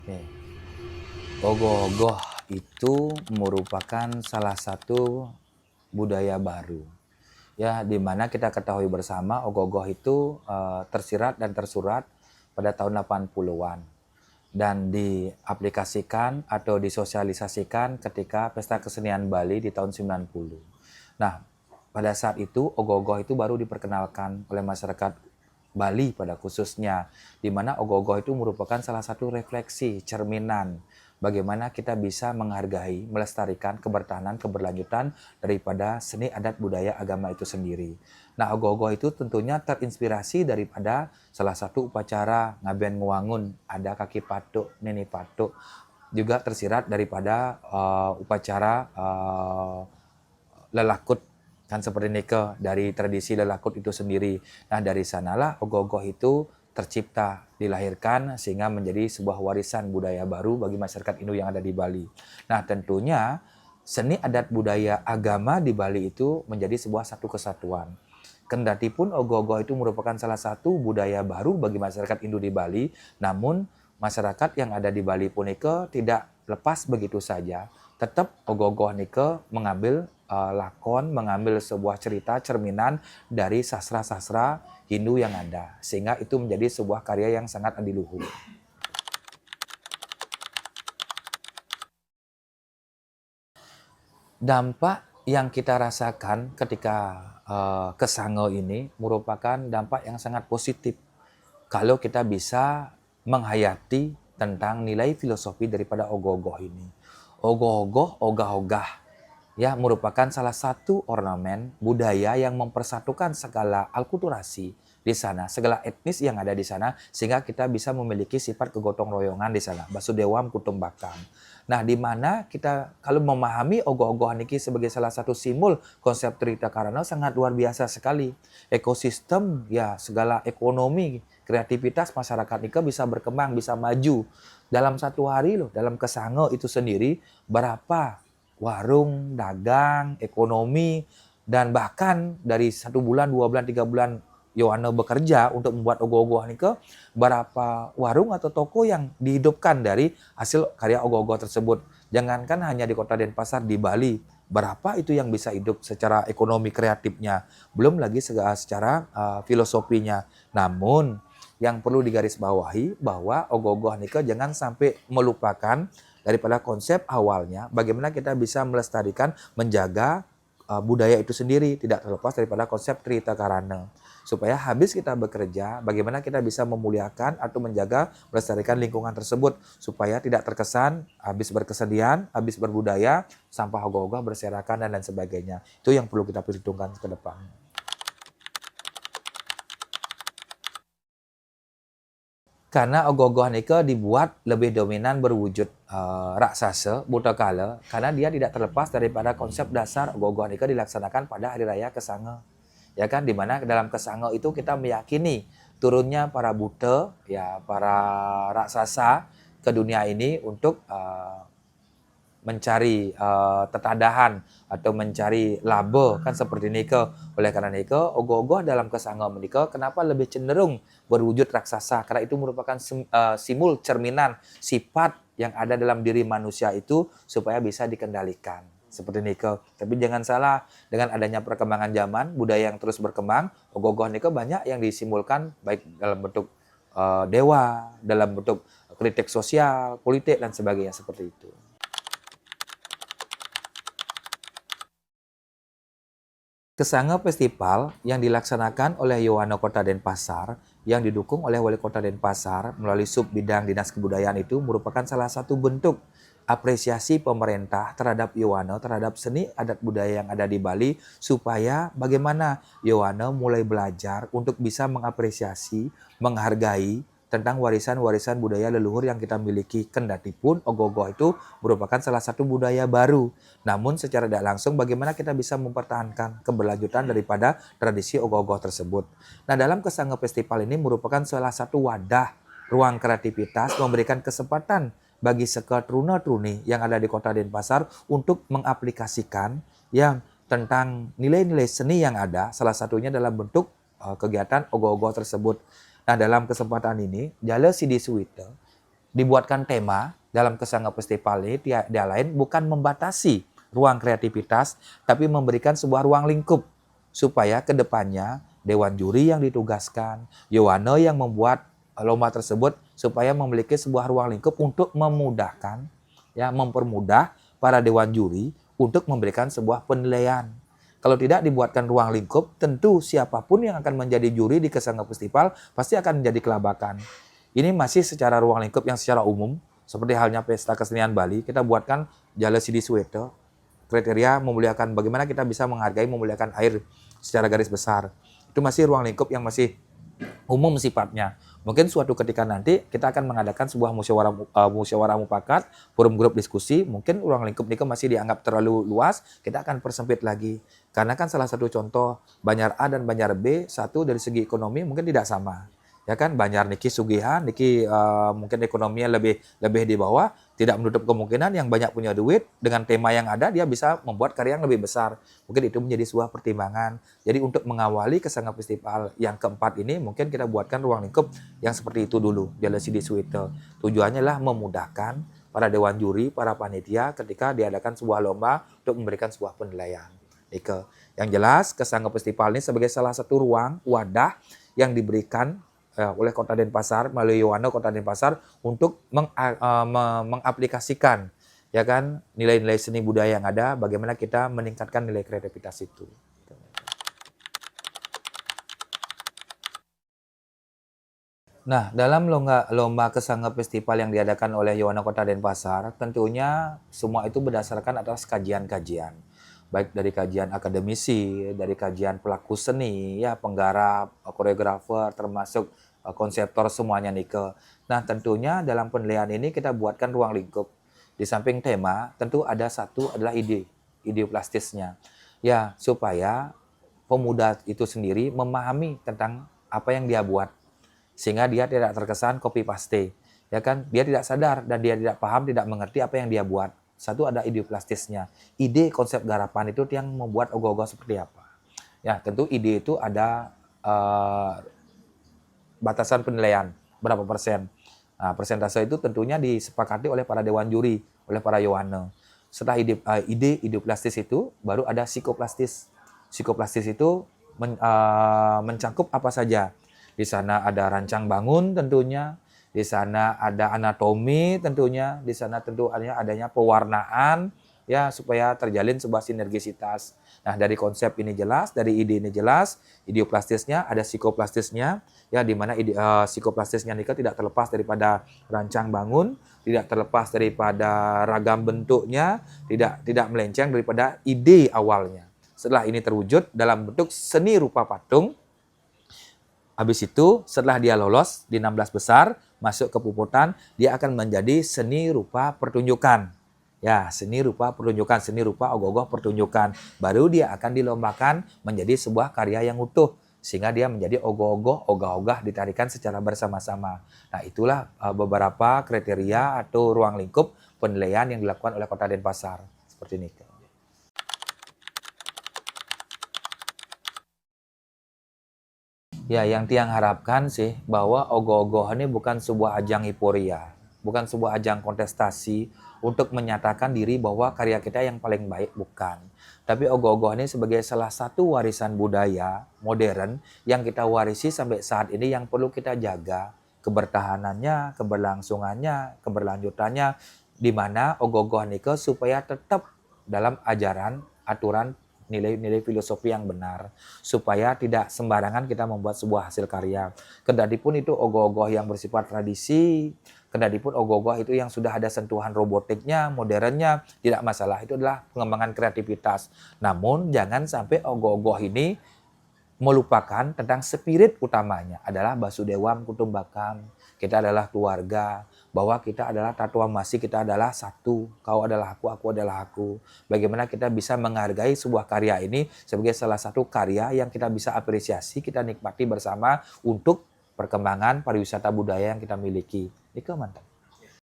Oke. Ogoh-ogoh itu merupakan salah satu budaya baru. Ya, di mana kita ketahui bersama ogoh-ogoh itu tersirat dan tersurat pada tahun 80-an dan diaplikasikan atau disosialisasikan ketika Pesta Kesenian Bali di tahun 90. Nah, pada saat itu ogoh-ogoh itu baru diperkenalkan oleh masyarakat Bali pada khususnya, di mana ogoh-ogoh itu merupakan salah satu refleksi, cerminan bagaimana kita bisa menghargai, melestarikan kebertahanan, keberlanjutan daripada seni adat budaya agama itu sendiri. Nah, ogoh-ogoh itu tentunya terinspirasi daripada salah satu upacara ngaben nguangun, ada kaki patuk, nini patuk, juga tersirat daripada upacara lelakut kan seperti nike dari tradisi lelakut itu sendiri. Nah, dari sanalah ogoh-ogoh itu tercipta, dilahirkan sehingga menjadi sebuah warisan budaya baru bagi masyarakat Indo yang ada di Bali. Nah, tentunya seni adat budaya agama di Bali itu menjadi sebuah satu kesatuan. Kendati pun ogoh-ogoh itu merupakan salah satu budaya baru bagi masyarakat Indo di Bali, namun masyarakat yang ada di Bali pun tidak lepas begitu saja. Tetap ogoh-ogoh nike mengambil lakon, mengambil sebuah cerita cerminan dari sastra-sastra Hindu yang ada, sehingga itu menjadi sebuah karya yang sangat adiluhur. Dampak yang kita rasakan ketika ke Sango ini merupakan dampak yang sangat positif kalau kita bisa menghayati tentang nilai filosofi daripada ogoh-ogoh ini. Ogoh-ogoh, ogah-ogah ya merupakan salah satu ornamen budaya yang mempersatukan segala alkulturasi di sana, segala etnis yang ada di sana, sehingga kita bisa memiliki sifat kegotong royongan di sana. Basudewam kutum bakam. Nah, di mana kita kalau memahami ogoh-ogohan ini sebagai salah satu simbol konsep Trita Karana sangat luar biasa sekali. Ekosistem ya segala ekonomi, kreativitas masyarakat ini bisa berkembang, bisa maju. Dalam satu hari loh, dalam Kesango itu sendiri berapa warung, dagang, ekonomi, dan bahkan dari 1 bulan, 2 bulan, 3 bulan Yohana bekerja untuk membuat ogoh-ogoh ini ke berapa warung atau toko yang dihidupkan dari hasil karya ogoh-ogoh tersebut. Jangankan hanya di Kota Denpasar, di Bali, berapa itu yang bisa hidup secara ekonomi kreatifnya, belum lagi secara filosofinya. Namun yang perlu digarisbawahi bahwa ogoh-ogoh ini jangan sampai melupakan daripada konsep awalnya, bagaimana kita bisa melestarikan, menjaga budaya itu sendiri, tidak terlepas daripada konsep Trita Karana. Supaya habis kita bekerja, bagaimana kita bisa memuliakan atau menjaga, melestarikan lingkungan tersebut, supaya tidak terkesan habis berkesenian, habis berbudaya, sampah ogah-ogah berserakan dan lain sebagainya. Itu yang perlu kita perhitungkan ke depan. Karena ogoh-ogohan itu dibuat lebih dominan berwujud raksasa, butakala, karena dia tidak terlepas daripada konsep dasar ogoh-ogohan itu dilaksanakan pada Hari Raya Kesango. Ya kan, dimana dalam Kesango itu kita meyakini turunnya para buta, ya para raksasa ke dunia ini untuk mencari tetadahan atau mencari laba kan seperti ini ke. Oleh karena itu ogoh-ogoh dalam Kesango menika kenapa lebih cenderung berwujud raksasa, karena itu merupakan simbol cerminan sifat yang ada dalam diri manusia itu supaya bisa dikendalikan seperti ini ke. Tapi jangan salah, dengan adanya perkembangan zaman, budaya yang terus berkembang, ogoh-ogoh niko banyak yang disimbolkan baik dalam bentuk dewa, dalam bentuk kritik sosial, politik dan sebagainya seperti itu. Kesango Festival yang dilaksanakan oleh Yohana Kota Denpasar yang didukung oleh Wali Kota Denpasar melalui sub bidang Dinas Kebudayaan itu merupakan salah satu bentuk apresiasi pemerintah terhadap Yohana, terhadap seni adat budaya yang ada di Bali, supaya bagaimana Yohana mulai belajar untuk bisa mengapresiasi, menghargai tentang warisan-warisan budaya leluhur yang kita miliki. Kendati pun ogoh-ogoh itu merupakan salah satu budaya baru. Namun secara tidak langsung bagaimana kita bisa mempertahankan keberlanjutan daripada tradisi ogoh-ogoh tersebut. Nah, dalam Kesango Festival ini merupakan salah satu wadah ruang kreativitas, memberikan kesempatan bagi seketruna-truni yang ada di Kota Denpasar untuk mengaplikasikan yang tentang nilai-nilai seni yang ada, salah satunya dalam bentuk kegiatan ogoh-ogoh tersebut. Nah, dalam kesempatan ini, Jala Sidi Suwita dibuatkan tema dalam Kesanga Festival ini dia lain bukan membatasi ruang kreativitas, tapi memberikan sebuah ruang lingkup supaya ke depannya Dewan Juri yang ditugaskan, Yohane yang membuat lomba tersebut supaya memiliki sebuah ruang lingkup untuk memudahkan, ya mempermudah para Dewan Juri untuk memberikan sebuah penilaian. Kalau tidak dibuatkan ruang lingkup, tentu siapapun yang akan menjadi juri di Kesanga Festival pasti akan menjadi kelabakan. Ini masih secara ruang lingkup yang secara umum, seperti halnya Pesta Kesenian Bali, kita buatkan Jala Sidi Suweto, kriteria memuliakan bagaimana kita bisa menghargai memuliakan air secara garis besar. Itu masih ruang lingkup yang masih umum sifatnya. Mungkin suatu ketika nanti kita akan mengadakan sebuah musyawarah mufakat, forum grup diskusi, mungkin ruang lingkup ini masih dianggap terlalu luas, kita akan persempit lagi. Karena kan salah satu contoh Banjar A dan Banjar B, satu dari segi ekonomi mungkin tidak sama. Ya kan, Banjar niki sugihan, niki mungkin ekonominya lebih di bawah, tidak menutup kemungkinan yang banyak punya duit dengan tema yang ada dia bisa membuat karya yang lebih besar. Mungkin itu menjadi sebuah pertimbangan. Jadi untuk mengawali Kesanga Festival yang keempat ini mungkin kita buatkan ruang lingkup yang seperti itu dulu, Jala Sidi Suwito. Tujuannya lah memudahkan para dewan juri, para panitia ketika diadakan sebuah lomba untuk memberikan sebuah penilaian. Yang jelas Kesanga Festival ini sebagai salah satu ruang wadah yang diberikan oleh Kota Denpasar melalui Yohane Kota Denpasar untuk mengaplikasikan ya kan nilai-nilai seni budaya yang ada, bagaimana kita meningkatkan nilai kreativitas itu. Nah, dalam lomba Kesanga Festival yang diadakan oleh Yohane Kota Denpasar, tentunya semua itu berdasarkan atas kajian-kajian. Baik dari kajian akademisi, dari kajian pelaku seni, ya penggarap, koreografer, termasuk konseptor semuanya Nike. Nah, tentunya dalam penilaian ini kita buatkan ruang lingkup. Di samping tema, tentu ada satu adalah ide plastisnya. Ya, supaya pemuda itu sendiri memahami tentang apa yang dia buat. Sehingga dia tidak terkesan copy paste. Ya kan? Dia tidak sadar dan dia tidak paham, tidak mengerti apa yang dia buat. Satu ada ide plastisnya. Ide konsep garapan itu yang membuat ogoh-ogoh seperti apa. Ya, tentu ide itu ada batasan penilaian berapa persen. Nah, persentase itu tentunya disepakati oleh para dewan juri, oleh para Yohane. Setelah ide plastis itu baru ada psikoplastis. Psikoplastis itu mencakup apa saja. Di sana ada rancang bangun tentunya, di sana ada anatomi tentunya, di sana tentu adanya pewarnaan ya supaya terjalin sebuah sinergisitas. Nah, dari konsep ini jelas, dari ide ini jelas, ideoplastisnya ada psikoplastisnya ya di mana psikoplastisnya Nika tidak terlepas daripada rancang bangun, tidak terlepas daripada ragam bentuknya, tidak melenceng daripada ide awalnya. Setelah ini terwujud dalam bentuk seni rupa patung. Habis itu, setelah dia lolos di 16 besar, masuk ke Puputan, dia akan menjadi seni rupa pertunjukan. Ya, seni rupa pertunjukan, seni rupa ogoh-ogoh pertunjukan. Baru dia akan dilombakan menjadi sebuah karya yang utuh. Sehingga dia menjadi ogoh-ogoh, ogah-ogah ditarikan secara bersama-sama. Nah, itulah beberapa kriteria atau ruang lingkup penilaian yang dilakukan oleh Kota Denpasar. Seperti ini. Ya, yang Tiang harapkan sih bahwa ogoh-ogoh ini bukan sebuah ajang hiporia, bukan sebuah ajang kontestasi untuk menyatakan diri bahwa karya kita yang paling baik, bukan. Tapi ogoh-ogoh ini sebagai salah satu warisan budaya modern yang kita warisi sampai saat ini yang perlu kita jaga kebertahanannya, keberlangsungannya, keberlanjutannya, di mana ogoh-ogoh ini supaya tetap dalam ajaran, aturan, nilai-nilai filosofi yang benar supaya tidak sembarangan kita membuat sebuah hasil karya. Kendati pun itu ogoh-ogoh yang bersifat tradisi, kendati pun ogoh-ogoh itu yang sudah ada sentuhan robotiknya, modernnya, tidak masalah. Itu adalah pengembangan kreativitas. Namun jangan sampai ogoh-ogoh ini melupakan tentang spirit utamanya adalah Basudewam Kutumbakam. Kita adalah keluarga, bahwa kita adalah tatua masih, kita adalah satu. Kau adalah aku adalah aku. Bagaimana kita bisa menghargai sebuah karya ini sebagai salah satu karya yang kita bisa apresiasi, kita nikmati bersama untuk perkembangan pariwisata budaya yang kita miliki. Itu mantap.